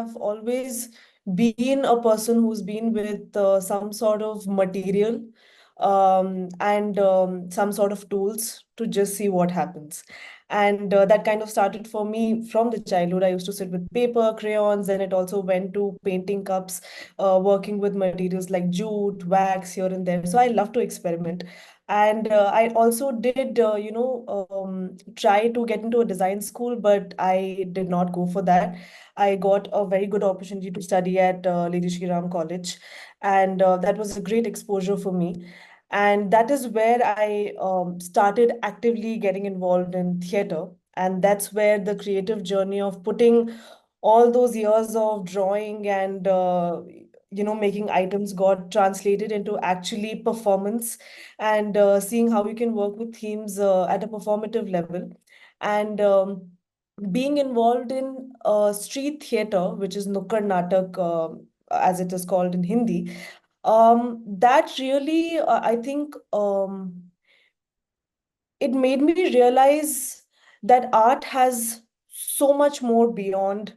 have always been a person who's been with some sort of material and some sort of tools to just see what happens. And that kind of started for me from the childhood. I used to sit with paper, crayons, and it also went to painting cups, working with materials like jute, wax here and there. So I love to experiment. And I also did, try to get into a design school, but I did not go for that. I got a very good opportunity to study at Lady Shri Ram College, and that was a great exposure for me. And that is where I started actively getting involved in theater. And that's where the creative journey of putting all those years of drawing and making items got translated into actually performance, and seeing how you can work with themes at a performative level. And being involved in street theater, which is Nukkad Natak, as it is called in Hindi, that really, I think, it made me realize that art has so much more beyond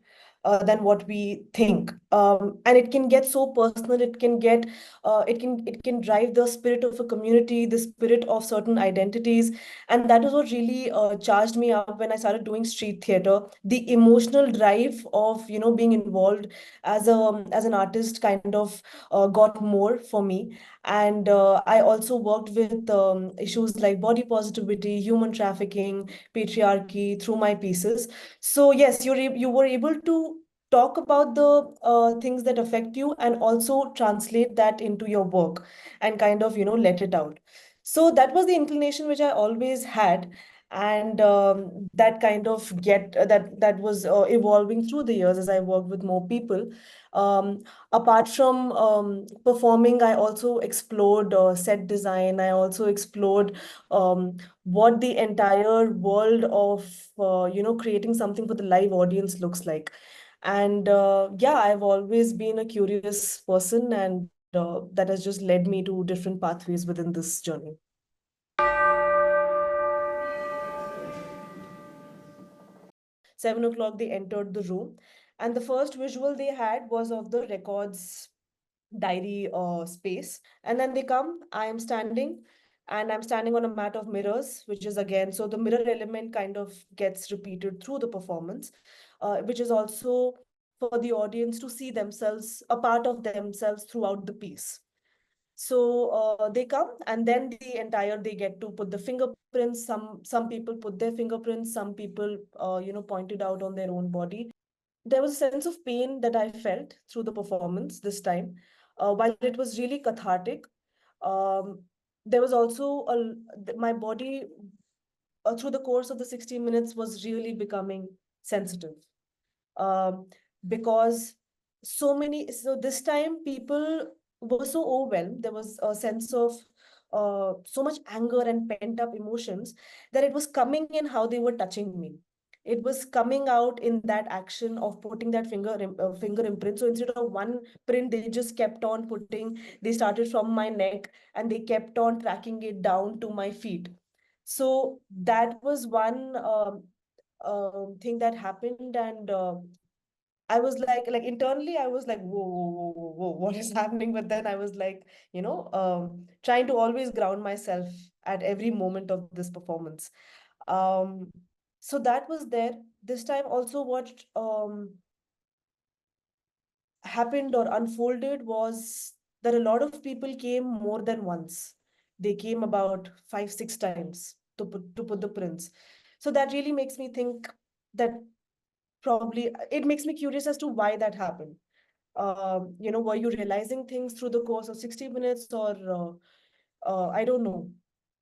than what we think, and it can get so personal. It can drive the spirit of a community, the spirit of certain identities. And that is what really charged me up when I started doing street theater. The emotional drive of being involved as an artist kind of got more for me. And I also worked with issues like body positivity, human trafficking, patriarchy through my pieces. So yes, you were able to talk about the things that affect you, and also translate that into your work and kind of let it out. So that was the inclination which I always had. And that kind of that was evolving through the years as I worked with more people. Apart from performing, I also explored set design. I also explored what the entire world of creating something for the live audience looks like. And yeah, I've always been a curious person, and that has just led me to different pathways within this journey. 7 o'clock, they entered the room, and the first visual they had was of the records diary space. And then they come, I am standing, and I'm standing on a mat of mirrors, which is again, so the mirror element kind of gets repeated through the performance, which is also for the audience to see themselves, a part of themselves throughout the piece. So they come, and then they get to put the fingerprints. Some people put their fingerprints, some people pointed out on their own body. There was a sense of pain that I felt through the performance this time. While it was really cathartic, um, there was also my body through the course of the 60 minutes was really becoming sensitive, um, because so this time people were so overwhelmed. There was a sense of so much anger and pent up emotions, that it was coming in how they were touching me. It was coming out in that action of putting that finger imprint. So instead of one print, they just kept on putting. They started from my neck, and they kept on tracking it down to my feet. So that was one thing that happened. And I was like internally, I was like, whoa, whoa, whoa, whoa, whoa, what is happening? But then I was like, trying to always ground myself at every moment of this performance. Um, so that was there. This time also, what happened or unfolded was that a lot of people came more than once. They came about 5, 6 times to put the prints. So that really makes me think that probably it makes me curious as to why that happened. Were you realizing things through the course of 60 minutes, or I don't know.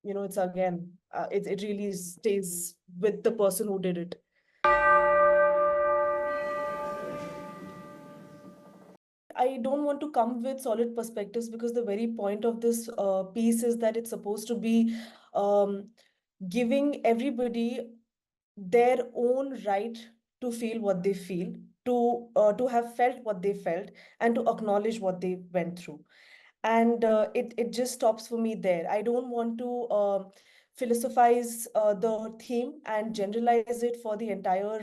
It's again, it really stays with the person who did it. I don't want to come with solid perspectives, because the very point of this piece is that it's supposed to be um, giving everybody their own right to feel what they feel, to have felt what they felt, and to acknowledge what they went through. And it just stops for me there. I don't want to philosophize the theme and generalize it for the entire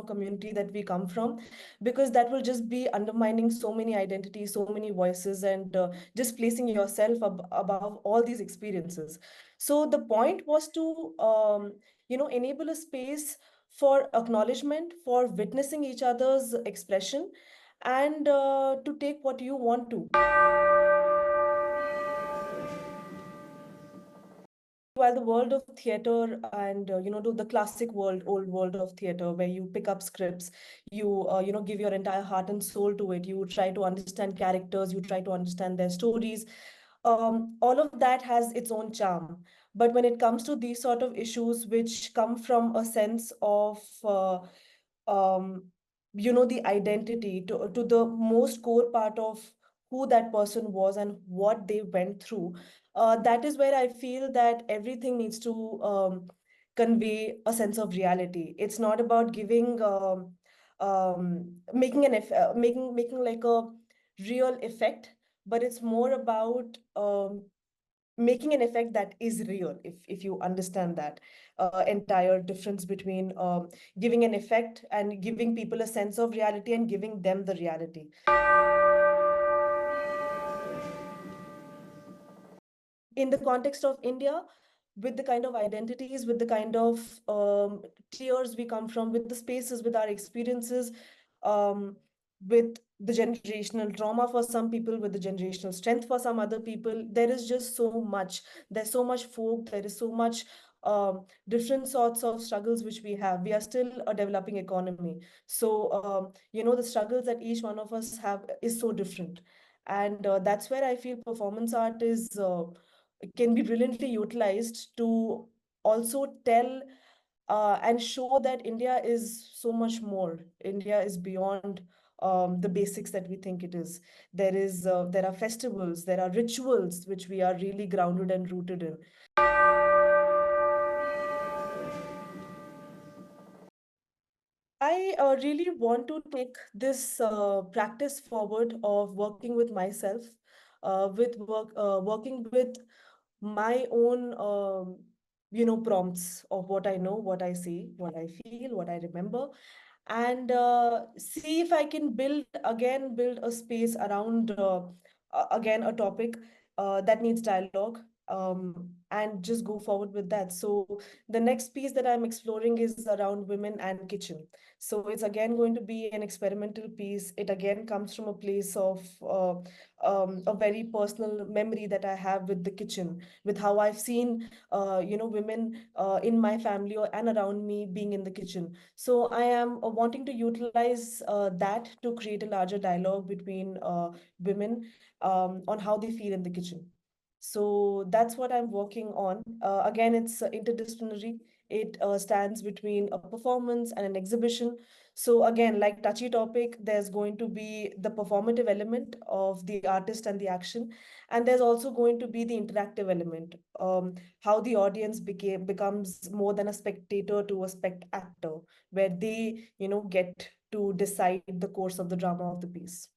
community that we come from, because that will just be undermining so many identities, so many voices, and just placing yourself above all these experiences. So the point was to enable a space for acknowledgement, for witnessing each other's expression, and to take what you want to. While the world of theater and the classic world, old world of theater, where you pick up scripts, you give your entire heart and soul to it, you try to understand characters, you try to understand their stories, all of that has its own charm. But when it comes to these sort of issues which come from a sense of um, the identity, to the most core part of who that person was and what they went through, that is where I feel that everything needs to convey a sense of reality. It's not about giving making making like a real effect, but it's more about making an effect that is real, if you understand that entire difference between giving an effect and giving people a sense of reality and giving them the reality. In the context of India, with the kind of identities, with the kind of tiers we come from, with the spaces, with our experiences, um, with the generational trauma for some people, with the generational strength for some other people, there is just so much. There's so much folk, there is so much different sorts of struggles which we have. We are still a developing economy. So, the struggles that each one of us have is so different. And that's where I feel performance art is can be brilliantly utilized to also tell and show that India is so much more. India is beyond the basics that we think it is. There are festivals, there are rituals which we are really grounded and rooted in. I really want to take this practice forward of working with myself, working with my own, prompts of what I know, what I see, what I feel, what I remember, and see if I can build a space around again a topic that needs dialogue, and just go forward with that. So the next piece that I'm exploring is around women and kitchen. So it's again going to be an experimental piece. It again comes from a place of a very personal memory that I have with the kitchen, with how I've seen women in my family and around me being in the kitchen. So I am wanting to utilize that to create a larger dialogue between women on how they feel in the kitchen. So that's what I'm working on. Again, it's interdisciplinary. It stands between a performance and an exhibition. So again, like Touchy Topic, there's going to be the performative element of the artist and the action, and there's also going to be the interactive element, how the audience becomes more than a spectator to a spectator, where they get to decide the course of the drama of the piece.